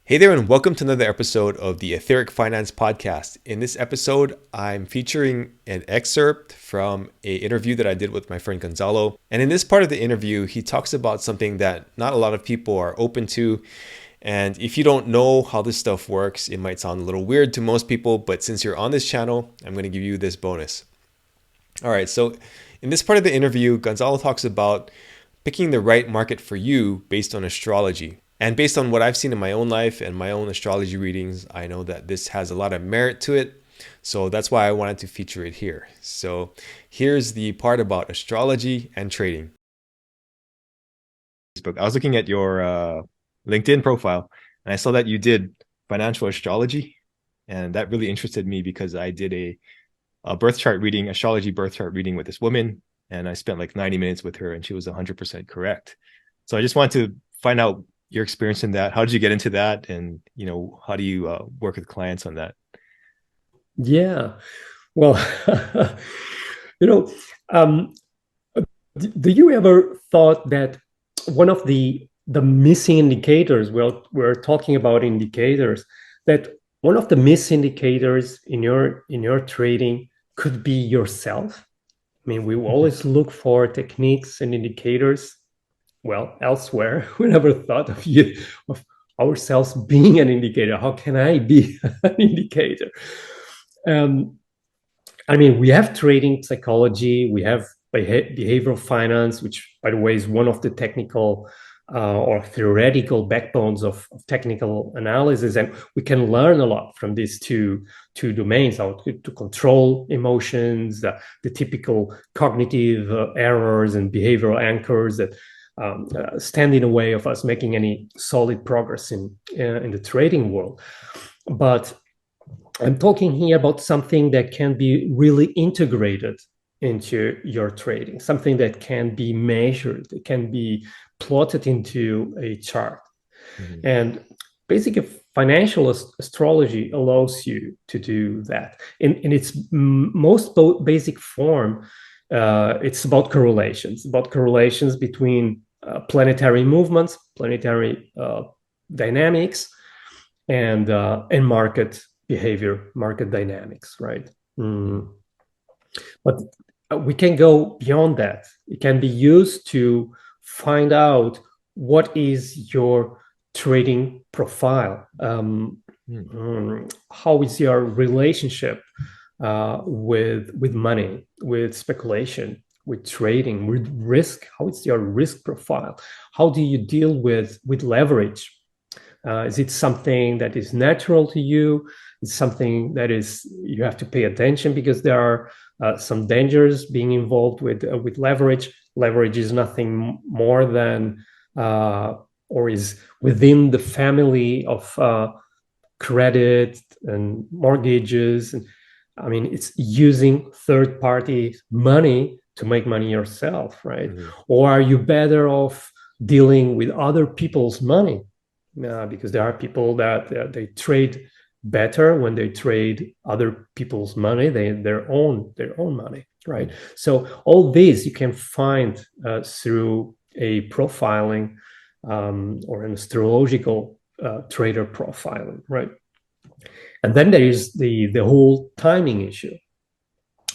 Hey there, and welcome to another episode of the Etheric Finance Podcast. In this episode, I'm featuring an excerpt from an interview that I did with my friend Gonzalo. And in this part of the interview, he talks about something that not a lot of people are open to. And if you don't know how this stuff works, it might sound a little weird to most people, but since you're on this channel, I'm going to give you this bonus. All right, so in this part of the interview, Gonzalo talks about picking the right market for you based on astrology. And based on what I've seen in my own life and my own astrology readings, I know that this has a lot of merit to it. So that's why I wanted to feature it here. So here's the part about astrology and trading. I was looking at your LinkedIn profile and I saw that you did financial astrology. And that really interested me because I did a birth chart reading, astrology birth chart reading with this woman. And I spent like 90 minutes with her and she was 100% correct. So I just wanted to find out your experience in that. How did you get into that? And, how do you work with clients on that? Yeah. Well, you know, um, do you ever thought that one of the missing indicators, well, we're talking about indicators, that one of the missing indicators in your trading could be yourself? I mean, we always look for techniques and indicators, well, elsewhere. We never thought of ourselves being an indicator. How can I be an indicator? Um, I mean, we have trading psychology, we have behavioral finance, which, by the way, is one of the technical or theoretical backbones of technical analysis, and we can learn a lot from these two domains: how to control emotions, the typical cognitive errors and behavioral anchors that stand in the way of us making any solid progress in the trading world. But I'm talking here about something that can be really integrated into your trading, something that can be measured, it can be plotted into a chart. Mhm. And basically, financial astrology allows you to do that. In its most basic form, it's about correlations between planetary movements, planetary dynamics, and market behavior, market dynamics, right? Mhm. But we can go beyond that. It can be used to find out what is your trading profile. Mhm. How is your relationship with money, with speculation, with trading, with risk? How is your risk profile? How do you deal with leverage? Is it something that is natural to you? It's something that is you have to pay attention because there are some dangers being involved with leverage. Leverage is nothing more than or is within the family of credit and mortgages. And I mean, it's using third party money to make money yourself, right? Mhm. Or are you better off dealing with other people's money? Because there are people that they trade better when they trade other people's money, their own money, right? Mhm. So all these you can find through a profiling or an astrological trader profiling, right? And then there is the whole timing issue,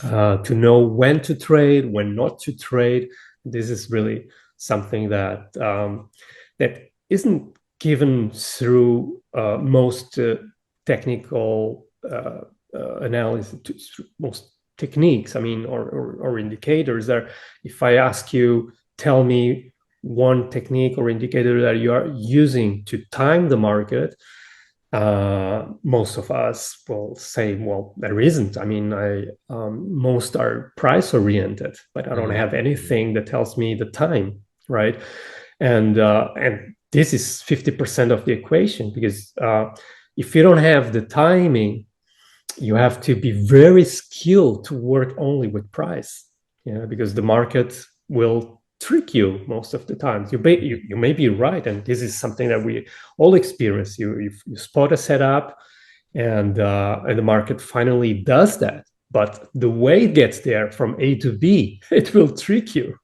to know when to trade, when not to trade. This is really something that isn't given through most technical analysis, most techniques. I mean, or indicators. There, if I ask you, tell me one technique or indicator that you are using to time the market, most of us will say, well, there isn't. I mean, most are price oriented, but I don't Mhm. have Mhm. anything that tells me the time, right? And this is 50% of the equation, because if you don't have the timing, you have to be very skilled to work only with price, because the market will trick you most of the times. You may be right, and this is something that we all experience. You spot a setup, and the market finally does that. But the way it gets there from A to B, it will trick you.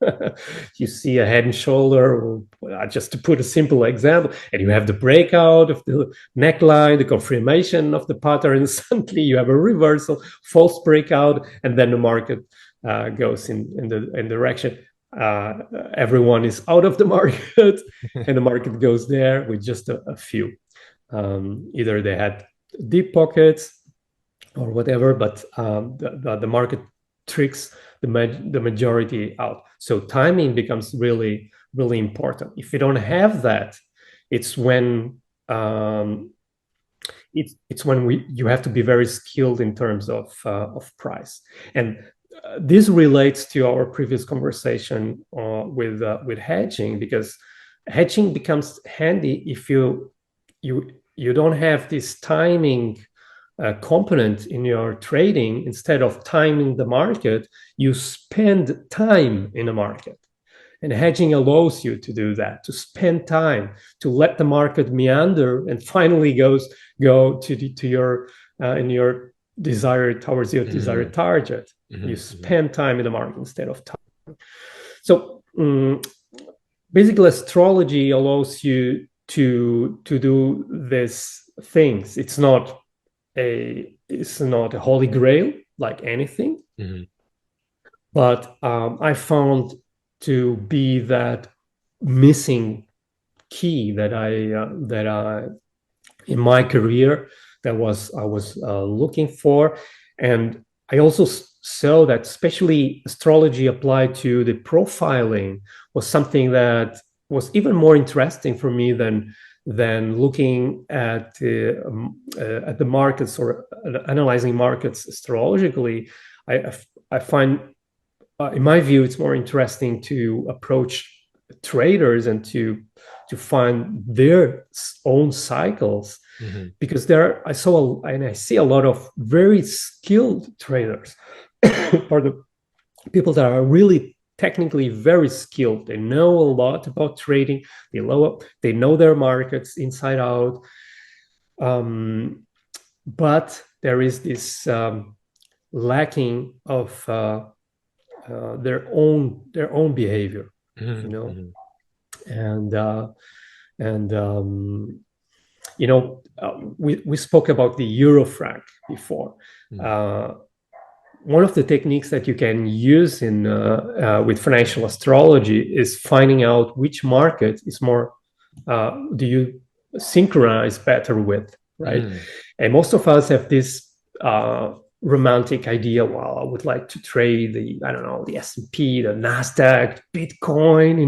You see a head and shoulder, just to put a simple example, and you have the breakout of the neckline, the confirmation of the pattern. Suddenly you have a reversal, false breakout, and then the market goes in the direction. Everyone is out of the market, and the market goes there with just a few. Either they had deep pockets or whatever, but the market tricks the majority out. So timing becomes really, really important. If you don't have that, it's when it's when you have to be very skilled in terms of price. And this relates to our previous conversation with hedging, because hedging becomes handy if you don't have this timing component in your trading. Instead of timing the market, you spend time in the market. And hedging allows you to do that, to spend time, to let the market meander, and finally go to your in your desired target. You spend time in the market instead of time. So basically, astrology allows you to do these things. It's not a holy grail like anything, but I found to be that missing key that I in my career that I was looking for. And I also saw that especially astrology applied to the profiling was something that was even more interesting for me than looking at the markets or analyzing markets astrologically. I find, in my view, it's more interesting to approach traders and to find their own cycles, because I see a lot of very skilled traders, or the people that are really technically very skilled. They know a lot about trading. They know their markets inside out. But there is this lacking of their own behavior, we spoke about the euro franc before. One of the techniques that you can use in with financial astrology is finding out which market is more do you synchronize better with, right? And most of us have this romantic idea. Well, I would like to trade the S&P, the Nasdaq, Bitcoin,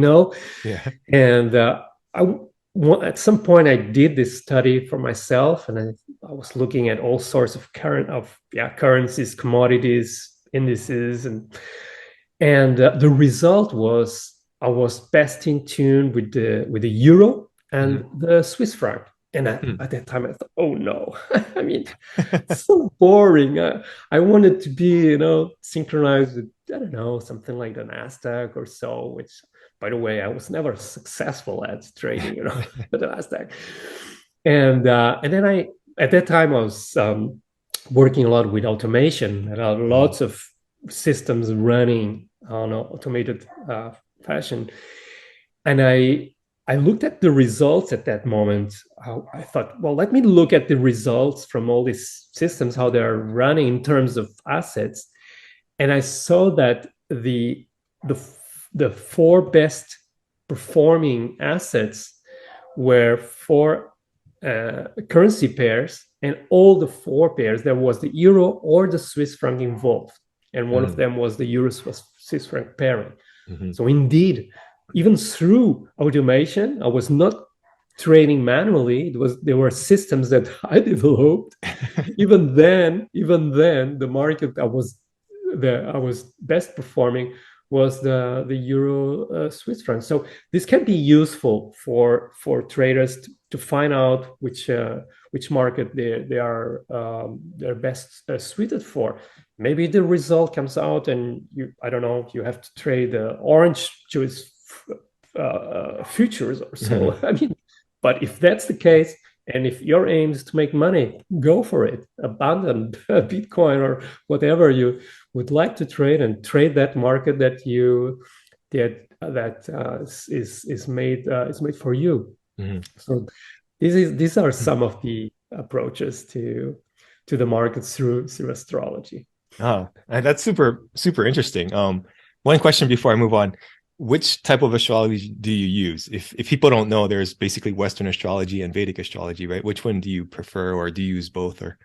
Yeah. And at some point I did this study for myself, and I was looking at all sorts of currencies, commodities, indices, and the result was I was best in tune with the euro and the Swiss franc. And at that time, I thought, oh no, I mean, it's so boring. I wanted to be, synchronized with, something like the Nasdaq or so, which, by the way, I was never successful at trading, the Nasdaq. And then at that time, I was working a lot with automation, and lots of systems running on an automated fashion. And I looked at the results at that moment. I thought, well, let me look at the results from all these systems, how they're running in terms of assets. And I saw that the 4 best performing assets were 4 currency pairs, and all the 4 pairs, there was the euro or the Swiss franc involved. And one of them was the euro Swiss franc pairing. So indeed, even through automation, I was not trading manually. There were systems that I developed. Even then, the market I was best performing was the euro Swiss franc. So this can be useful for traders to find out which market they are they're best suited for. Maybe the result comes out and you have to trade the orange juice futures or so. I mean, but if that's the case, And if your aim is to make money, go for it. Abandon Bitcoin or whatever you would like to trade, and trade that market that is made for you. Mm-hmm. So these are some of the approaches to the markets through astrology. Oh, that's super, super interesting. One question before I move on. Which type of astrology do you use? If people don't know, there's basically Western astrology and Vedic astrology, right? Which one do you prefer, or do you use both? Or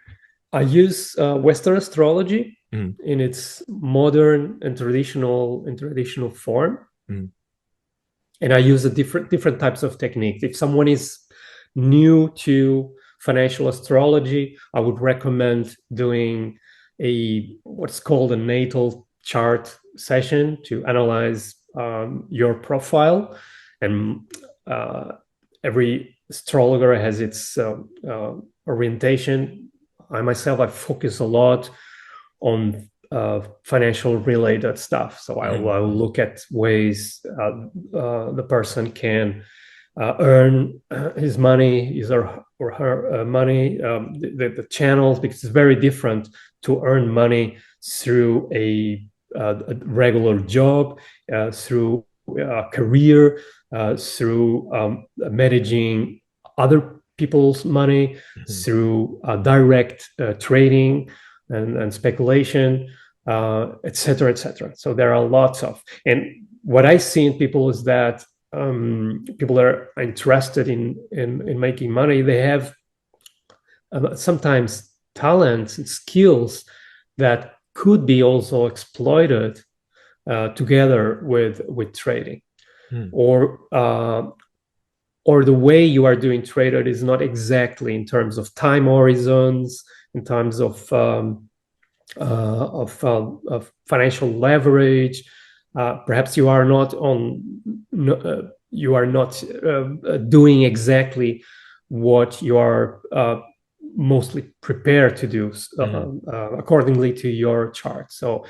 I use Western astrology mm-hmm. in its modern and traditional form, Mm-hmm. and I use different types of techniques. If someone is new to financial astrology, I would recommend doing what's called a natal chart session to analyze your profile. And every astrologer has its orientation. I focus a lot on financial related stuff. So I'll look at ways the person can earn his money, his or her money, the channels, because it's very different to earn money through a regular job, through a career, through managing other people's money, Mm-hmm. through direct trading and speculation, etc., etc. So there are lots of, and what I see in people is that people are interested in making money. They have sometimes talents and skills that could be also exploited together with trading, or the way you are doing traded is not exactly in terms of time horizons, in terms of financial leverage. Perhaps you are not doing exactly what you are mostly prepared to do accordingly to your chart. So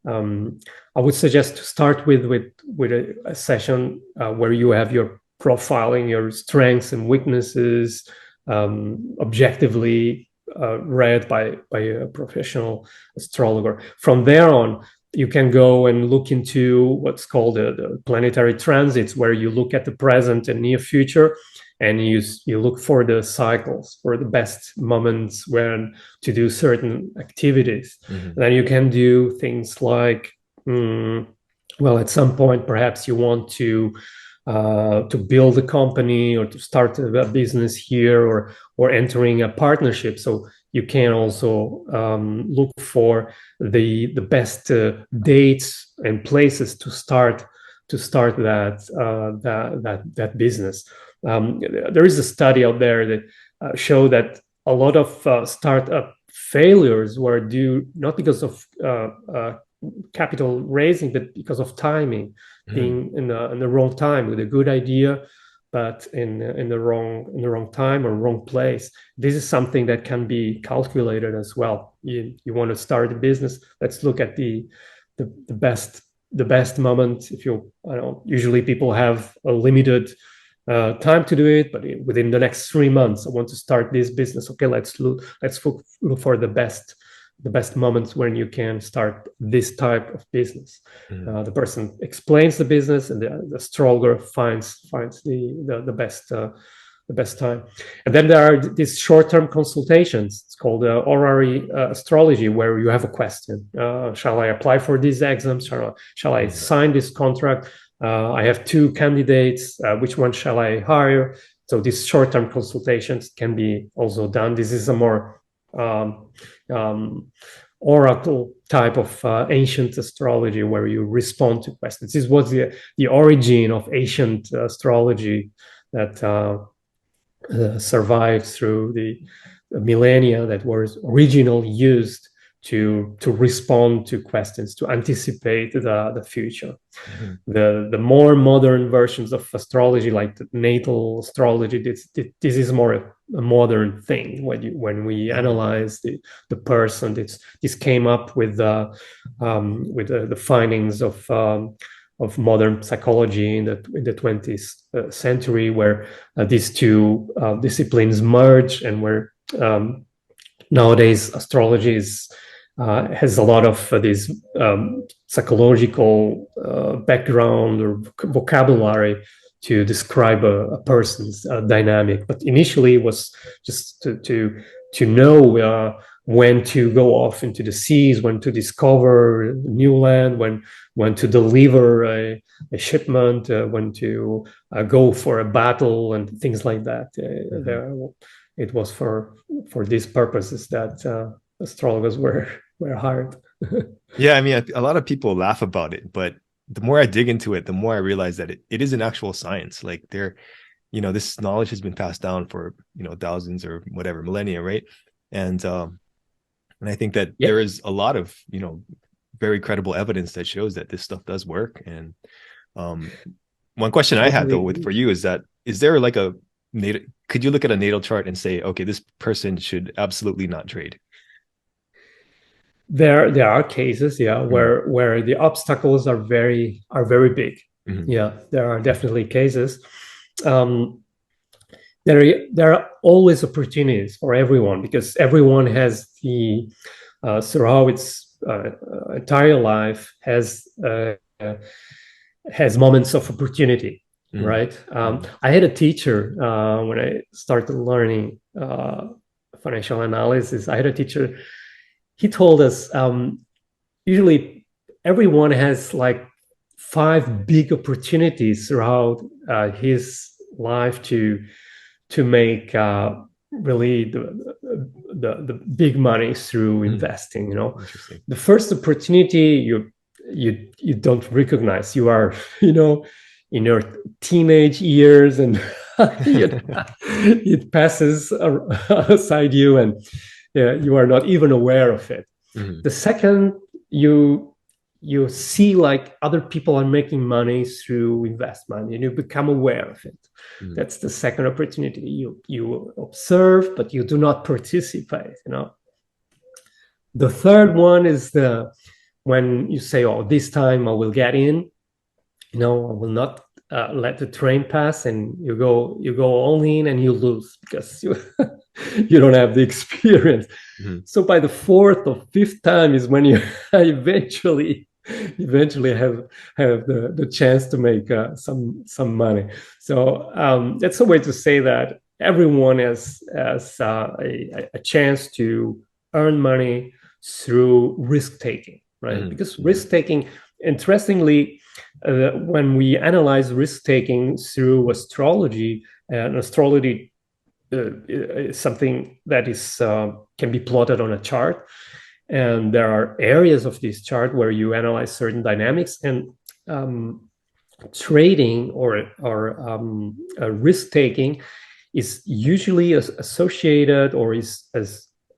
I would suggest to start with a session where you have your profiling, your strengths and weaknesses, objectively read by a professional astrologer. From there on, you can go and look into what's called the planetary transits, where you look at the present and near future, and you look for the cycles, for the best moments when to do certain activities. Mm-hmm. Then you can do things like, well, at some point, perhaps you want to build a company or to start a business here, or entering a partnership. So you can also look for the best dates and places to start that business. There is a study out there that show that a lot of startup failures were due not because of capital raising, but because of timing, being in the wrong time with a good idea, but in the wrong time or wrong place. This is something that can be calculated as well. You want to start a business, let's look at the best moment. If you, I don't know, usually people have a limited time to do it, but within the next 3 months, I want to start this business. Okay, let's look for the best moments when you can start this type of business. The person explains the business, and the astrologer finds the best time. And then there are these short-term consultations. It's called horary astrology, where you have a question. Shall I apply for these exams? Shall I sign this contract? I have 2 candidates. Which one shall I hire? So these short-term consultations can be also done. This is a more oracle type of ancient astrology, where you respond to questions. This was the origin of ancient astrology that survived through the millennia, that was originally used to respond to questions, to anticipate the future. The more modern versions of astrology, like the natal astrology, this is more a modern thing. When we analyze the person, this came up with the findings of modern psychology in the 20th century, where these two disciplines merge, and where nowadays astrology has a lot of this psychological background or vocabulary to describe a person's dynamic. But initially, it was just to know when to go off into the seas, when to discover new land, when to deliver a shipment, when to go for a battle, and things like that. It was for these purposes that astrologers were hired. Yeah, I mean, a lot of people laugh about it, but the more I dig into it, the more I realize that it is an actual science. Like this knowledge has been passed down for thousands or whatever millennia, right? And I think that there is a lot of very credible evidence that shows that this stuff does work. And one question I had though for you is there like a natal? Could you look at a natal chart and say, okay, this person should absolutely not trade? There are cases, where the obstacles are very big. Yeah, there are definitely cases. There are always opportunities for everyone, because everyone has throughout its entire life has moments of opportunity, right? I had a teacher when I started learning financial analysis. I had a teacher. He told us usually everyone has like 5 big opportunities throughout his life to make really the big money through investing. The first opportunity you don't recognize. You are in your teenage years, and it passes aside you, and you are not even aware of it. The second, you see like other people are making money through investment, and you become aware of it. That's the second opportunity. You observe, but you do not participate. The third one is when you say, "Oh, this time I will get in. I will not let the train pass," and you go all in, and you lose because you don't have the experience. So by the fourth or fifth time is when you eventually have the chance to make some money. So that's a way to say that everyone has a chance to earn money through risk taking, right? Because risk taking, interestingly, when we analyze risk taking through astrology, and astrology is something that is can be plotted on a chart. And there are areas of this chart where you analyze certain dynamics, and trading or risk taking is usually associated or is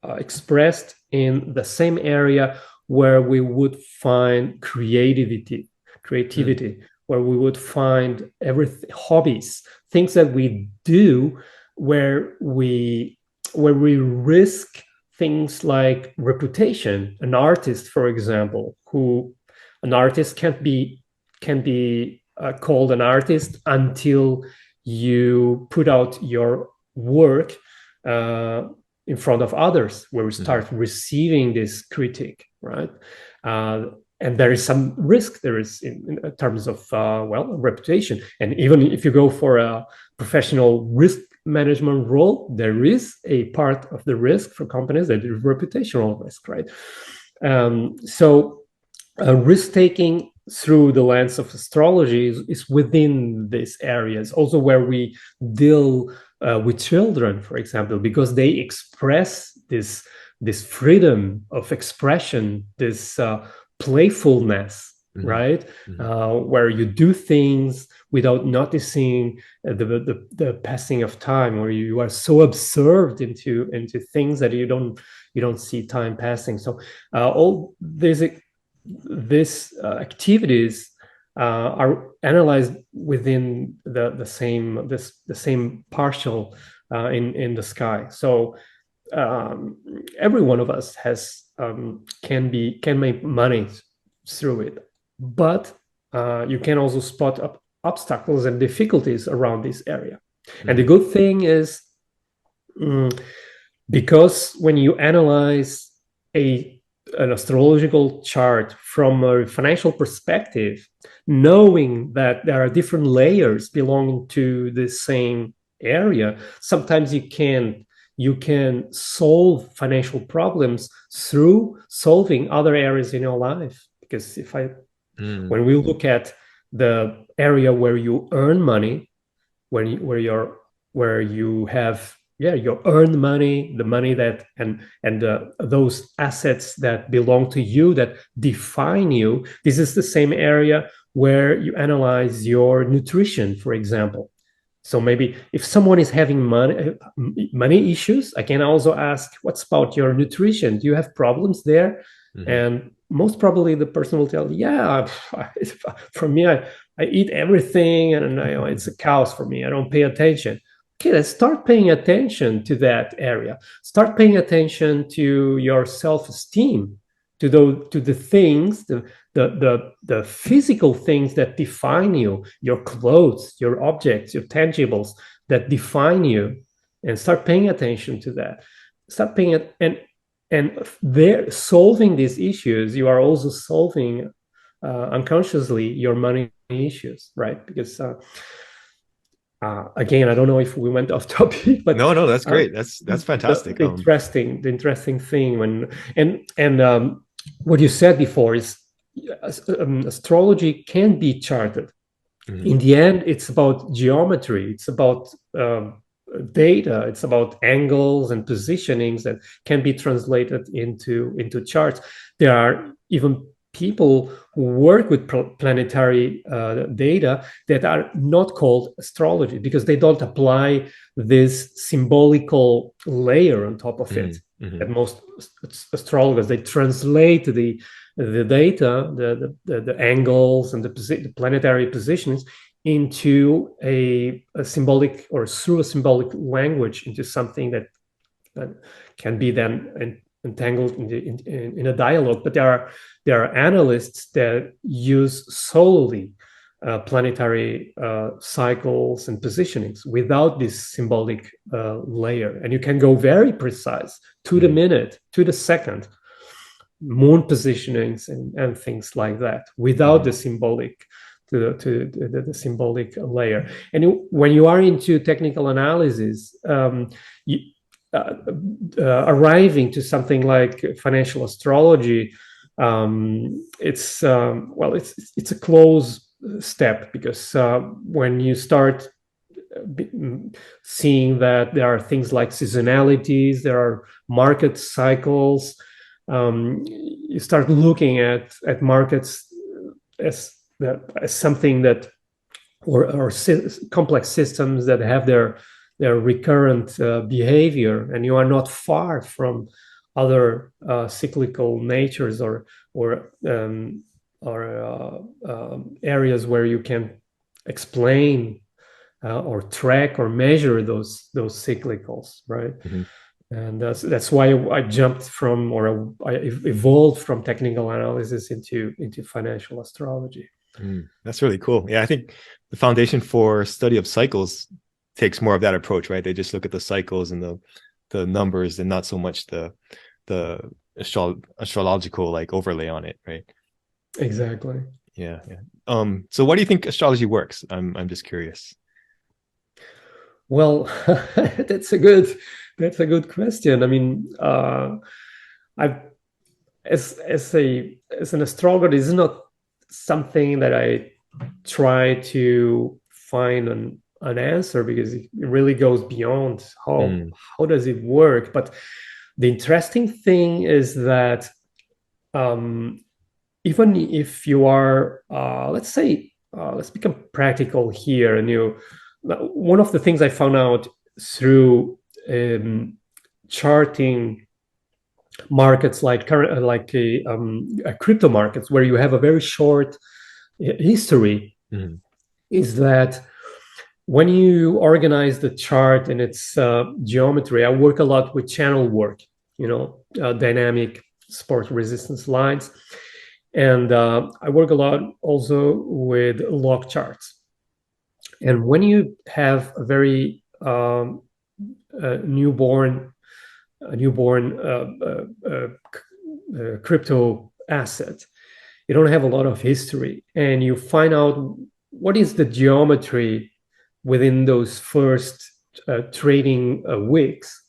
expressed in the same area where we would find creativity, where we would find hobbies, things that we do where we risk things like reputation. An artist, for example, an artist can't be called an artist until you put out your work in front of others, where we start receiving this critique, right? And there is some risk. There is in terms of reputation, and even if you go for a professional risk management role, there is a part of the risk for companies that is reputational risk, right? So risk taking through the lens of astrology is within these areas, also where we deal with children, for example, because they express this freedom of expression, this playfulness, right? Where you do things without noticing the passing of time, or you are so absorbed into things that you don't see time passing. So all these activities are analyzed within the same partial in the sky. So every one of us can make money through it, but you can also spot obstacles and difficulties around this area. And the good thing is, because when you analyze an astrological chart from a financial perspective, knowing that there are different layers belonging to the same area, sometimes you can solve financial problems through solving other areas in your life. Because when we look at the area where you earn money, where you have your earned money, the money that and those assets that belong to you, that define you. This is the same area where you analyze your nutrition, for example. So maybe if someone is having money issues, I can also ask, what's about your nutrition? Do you have problems there? And most probably the person will tell, yeah, for me, I eat everything, and it's a chaos for me. I don't pay attention. Okay, let's start paying attention to that area. Start paying attention to your self-esteem, to the things, the physical things that define you, your clothes, your objects, your tangibles that define you, and start paying attention to that. Start paying it, and there, solving these issues, you are also solving unconsciously your money issues, right? Because again, I don't know if we went off topic, but no, that's great. That's fantastic. The interesting thing what you said before is astrology can be charted. In the end, it's about geometry. It's about data. It's about angles and positionings that can be translated into charts. There are even people who work with planetary data that are not called astrology, because they don't apply this symbolical layer on top of it. At most astrologers, they translate the data, the angles and the planetary positions into a symbolic, or through a symbolic language, into something that can be then entangled in a dialogue. But there are analysts that use solely planetary cycles and positionings without this symbolic layer, and you can go very precise to the minute, to the second, moon positionings and things like that, without the symbolic the symbolic layer. And when you are into technical analysis, arriving to something like financial astrology, it's a close step, because when you start seeing that there are things like seasonalities, there are market cycles, you start looking at markets as something that, or complex systems that have their recurrent behavior, and you are not far from other cyclical natures or areas where you can explain or track or measure those cyclicals, right? And that's why I jumped from, or I evolved from technical analysis into financial astrology. That's really cool. Yeah, I think the foundation for study of cycles takes more of that approach, right? They just look at the cycles and the numbers, and not so much the astrological like overlay on it, right? Exactly. Yeah. So why do you think astrology works? I'm just curious. Well, that's a good question. I mean, as an astrologer, this is not something that I try to find an answer, because it really goes beyond how does it work. But the interesting thing is that even if you are, let's say, let's become practical here, and one of the things I found out through charting markets like crypto markets, where you have a very short history, is that when you organize the chart and its geometry, I work a lot with channel work, dynamic support resistance lines. And I work a lot also with log charts. And when you have a very newborn crypto asset, you don't have a lot of history, and you find out what is the geometry within those first trading weeks,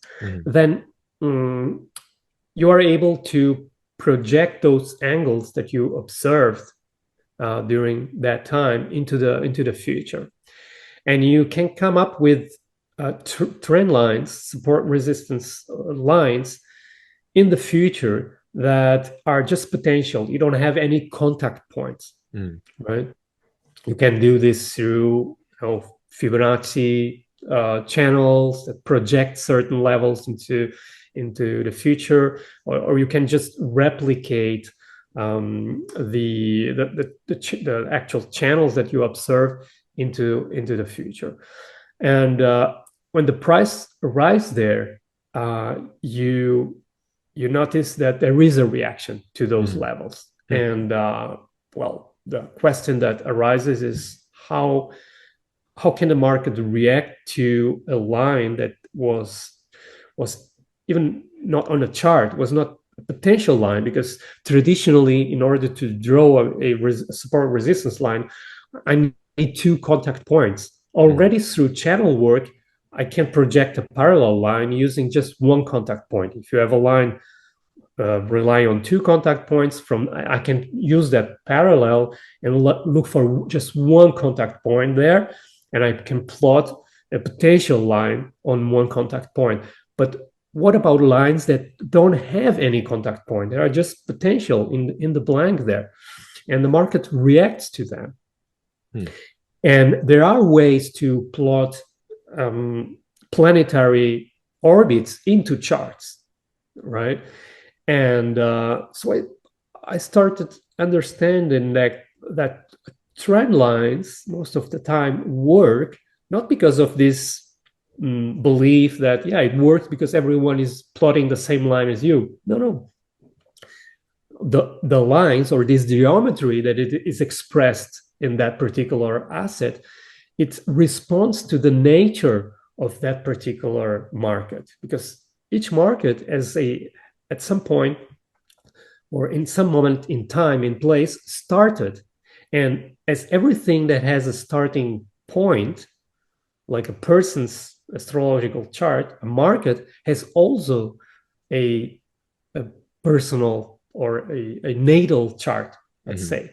then you are able to project those angles that you observed during that time into the future, and you can come up with trend lines, support resistance lines in the future that are just potential. You don't have any contact points, right? You can do this through Fibonacci channels that project certain levels into the future, or you can just replicate the actual channels that you observe into the future. And when the price arrives there, you notice that there is a reaction to those levels. And well, the question that arises is how can the market react to a line that was even not on a chart, was not a potential line? Because traditionally, in order to draw a support resistance line, I need 2 contact points. Already through channel work, I can project a parallel line using just 1 contact point. If you have a line relying on 2 contact points, I can use that parallel and look for just 1 contact point there, and I can plot a potential line on 1 contact point. But what about lines that don't have any contact point? They are just potential in the blank there, and the market reacts to them. And there are ways to plot planetary orbits into charts, right? And so I started understanding that trend lines most of the time work not because of this belief that it works because everyone is plotting the same line as you. No. The lines, or this geometry that it is expressed in that particular asset, it responds to the nature of that particular market, because each market at some point or in some moment in time, in place, started. And as everything that has a starting point, like a person's astrological chart, a market has also a personal or a natal chart, let's say.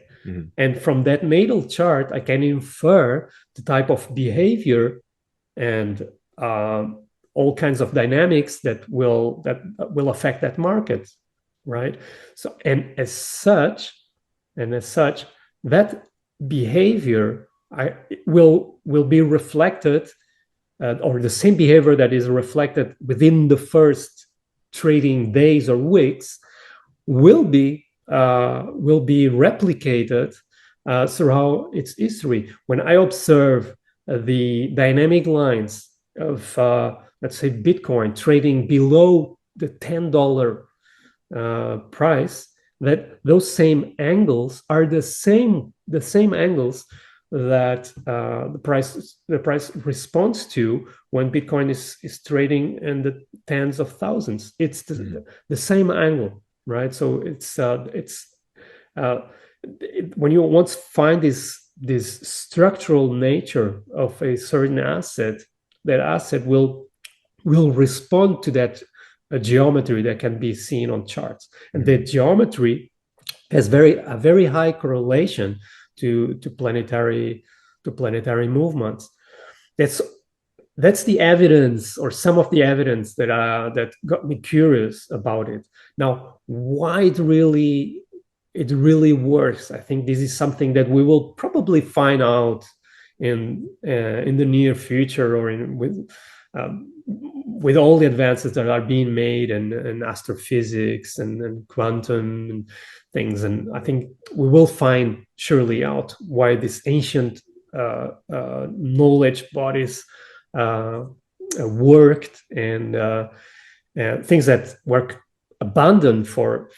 And from that natal chart, I can infer the type of behavior and all kinds of dynamics that will affect that market, right? So, and as such, that behavior will be reflected, or the same behavior that is reflected within the first trading days or weeks will be replicated throughout its history. When I observe the dynamic lines of let's say Bitcoin trading below the $10 price, that those same angles are the same angles that the price responds to when Bitcoin is trading in the tens of thousands. It's the same angle, right? So when you once find this structural nature of a certain asset, that asset will respond to that geometry that can be seen on charts, and the geometry has a very high correlation to planetary movements. That's the evidence, or some of the evidence that got me curious about it. Now, why it really works, I think this is something that we will probably find out in the near future, or with all the advances that are being made in astrophysics and quantum and things. And I think we will find surely out why these ancient knowledge bodies worked, and things that were abandoned for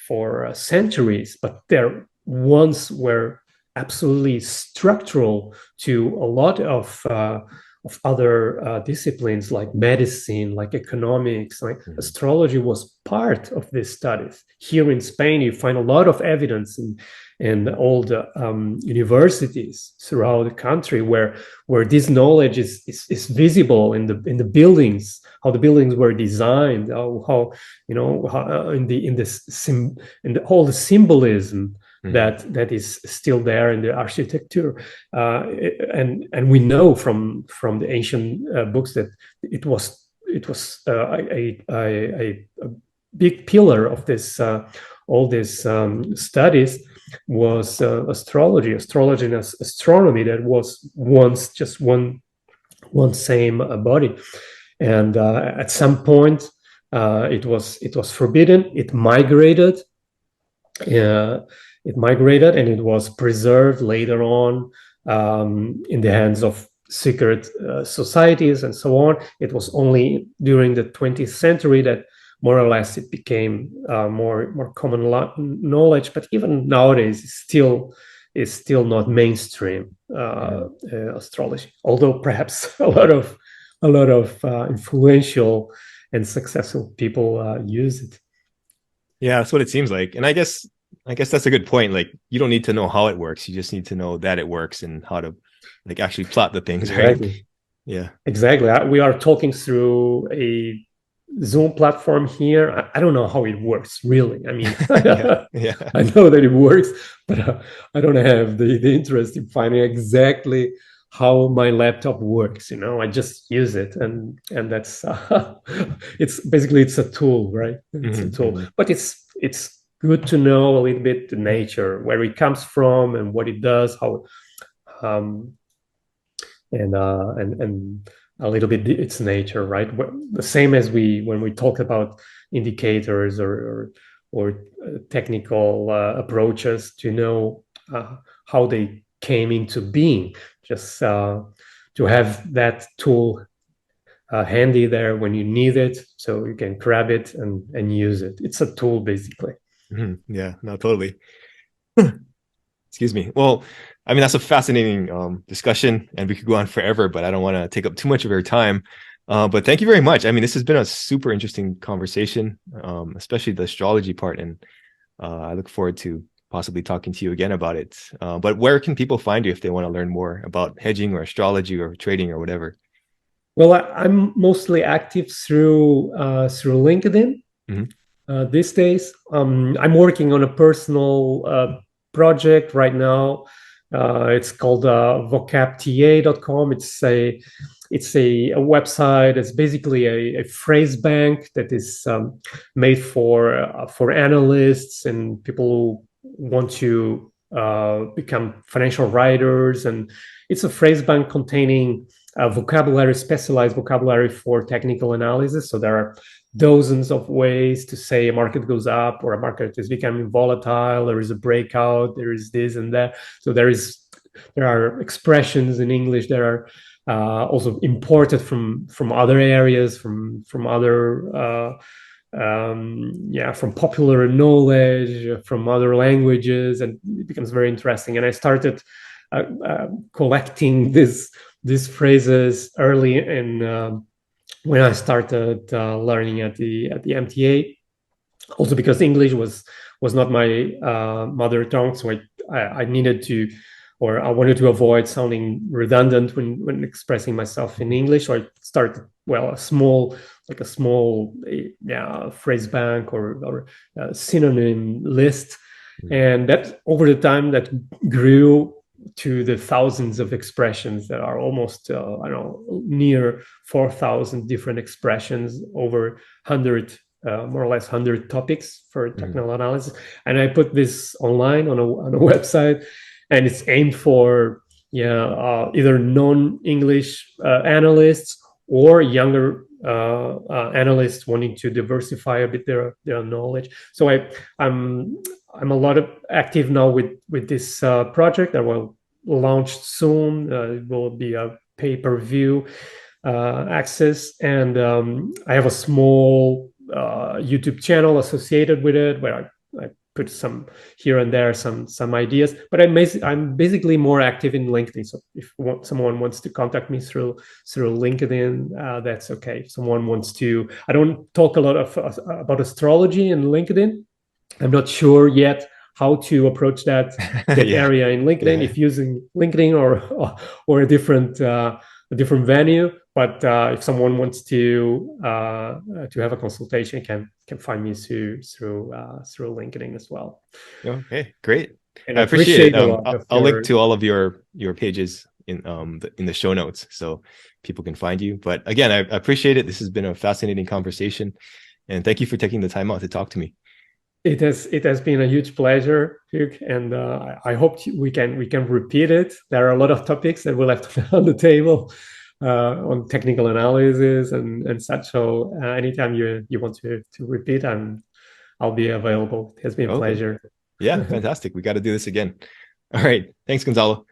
centuries, but they're once were absolutely structural to a lot of other disciplines like medicine, like economics, like Mhm. astrology was part of these studies. Here in Spain, you find a lot of evidence in all the universities throughout the country where this knowledge is visible in the buildings, how the buildings were designed, how how, in the all the symbolism Mhm. that is still there in the architecture, and we know from the ancient books that it was a big pillar of this all these studies was astrology and astronomy that was once just one same body, and at some point it was forbidden. uh, it migrated and it was preserved later on in the hands of secret societies and so on. It was only during the 20th century that more or less it became more common knowledge. But even nowadays, it's still not mainstream Mhm. astrology. Although perhaps a lot of influential and successful people use it. Yeah, that's what it seems like. And I guess that's a good point. Like you don't need to know how it works. You just need to know that it works and how to like actually plot the things, right? Exactly. Yeah. Exactly. We are talking through a Zoom platform here. I don't know how it works, really. I mean, Yeah. I Yeah. know that it works, but I don't have the interest in finding exactly how my laptop works. I just use it, and that's it's a tool, right? It's a Hmm. tool, Hmm. but it's good to know a little bit the nature, where it comes from, and what it does, how um, and a little bit its nature, right? The same as when we talk about indicators or technical approaches to know how they came into being, just to have that tool handy there when you need it, so you can grab it and use it. It's a tool, basically. Hmm. Yeah. No, totally. Excuse me. Well, I mean, that's a fascinating discussion, and we could go on forever, but I don't want to take up too much of your time. But thank you very much. I mean, this has been a super interesting conversation, especially the astrology part, and I look forward to possibly talking to you again about it. But where can people find you if they want to learn more about hedging or astrology or trading or whatever? Well, I'm mostly active through LinkedIn. Hmm. These days. I'm working on a personal project right now. It's called vocabta.com. It's a website. It's basically a phrase bank that is made for analysts and people who want to become financial writers. And it's a phrase bank containing specialized vocabulary for technical analysis. So there are dozens of ways to say a market goes up or a market is becoming volatile. There is a breakout. There is this and that. So there are expressions in English that are also imported from other areas, from other from popular knowledge, from other languages, and it becomes very interesting. And I started collecting these phrases early in when I started learning at the MTA. Also because English was not my mother tongue, so I needed to, or I wanted to avoid sounding redundant when expressing myself in English. So I started a small phrase bank or synonym list, and that over the time that grew to the thousands of expressions that are almost I don't know, near 4,000 different expressions over 100 more or less 100 topics for Hmm. technical analysis. And I put this online on a website, and it's aimed for either non-English analysts or younger analysts wanting to diversify a bit their knowledge. So I'm a lot of active now with this project that will launch soon. It will be a pay-per-view access, and I have a small YouTube channel associated with it where I put some here and there some ideas. But I'm basically more active in LinkedIn. So if someone wants to contact me through LinkedIn, that's okay. If someone wants to, I don't talk a lot about astrology in LinkedIn. I'm not sure yet how to approach that Yeah. area in LinkedIn, Yeah. if using LinkedIn or a different venue. But if someone wants to have a consultation, can find me through LinkedIn as well. Okay, great. And I I appreciate it. appreciate a lot of I'll link your. to all of your pages in the show notes so people can find you. But again, I appreciate it. This has been a fascinating conversation, and thank you for taking the time out to talk to me. It has been a huge pleasure, Hugh, and I hope we can repeat it. There are a lot of topics that we'll have to on the table on technical analysis and such. So anytime you want to repeat, I'll be available. It has been a Okay. pleasure. Yeah, fantastic. We got to do this again. All right. Thanks, Gonzalo.